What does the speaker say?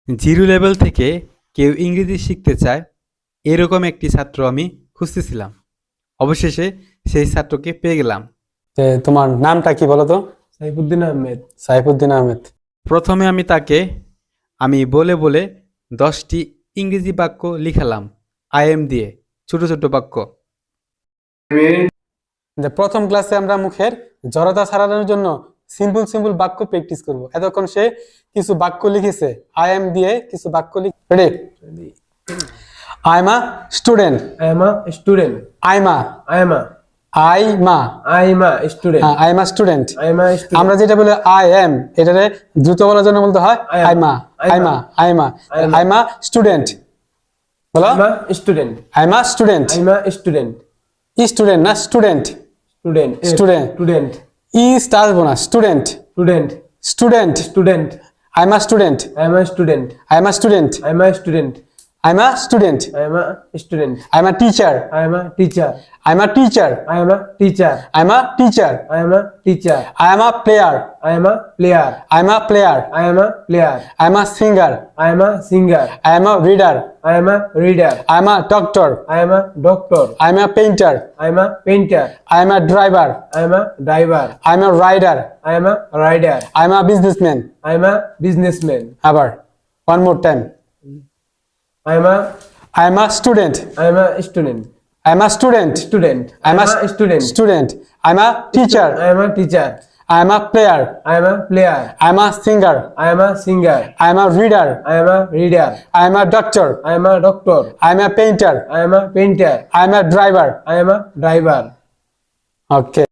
Zero level থেকে কেউ ইংরেজি শিখতে চায় এরকম একটি ছাত্র আমি খুঁজতেছিলাম। অবশেষে সেই ছাত্রকে পেয়ে গেলাম। তোমার নামটা কি বলো তো? সাইফুদ্দিন আহমেদ। সাইফুদ্দিন আহমেদ। প্রথমে আমি তাকে বলে বলে 10টি ইংরেজি বাক্য লিখালাম আই এম দিয়ে, ছোট ছোট বাক্য। প্রথম ক্লাসে আমরা মুখের জড়তা ছাড়ানোর জন্য সিম্পল বাক্য প্র্যাকটিস করব। এতক্ষণ সে কিছু বাক্য লিখেছে আই এম দিয়ে, কিছু বাক্য ready? I am a student. I am a student. I am a I am a student. I am a student. I am a student. আমরা যেটা বলি আই এম, এটারে দ্রুত বলার জন্য বলতে হয় আই এম আ স্টুডেন্ট। বলো, I am a student. I am a student. I am a student. Student না স্টুডেন্ট। Student. Student. Student. ই আসবো না, student. Student. Student. Student. I am a student. I am a student. I am a student. I am a student. I am a student. I am a student. I am a teacher. I am a teacher. I am a teacher. I am a teacher. I am a teacher. I am a teacher. I am a player. I am a player. I am a player. I am a player. I am a singer. I am a singer. I am a reader. I am a reader. I am a doctor. I am a doctor. I am a painter. I am a painter. I am a driver. I am a driver. I am a rider. I am a rider. I am a businessman. I am a businessman. আবার one more time. I am a I am a student. I am a student. I am a student. Student. I am a student. Student. I am a teacher. I am a teacher. I am a player. I am a player. I am a singer. I am a singer. I am a reader. I am a reader. I am a doctor. I am a doctor. I am a painter. I am a painter. I am a driver. I am a driver. Okay.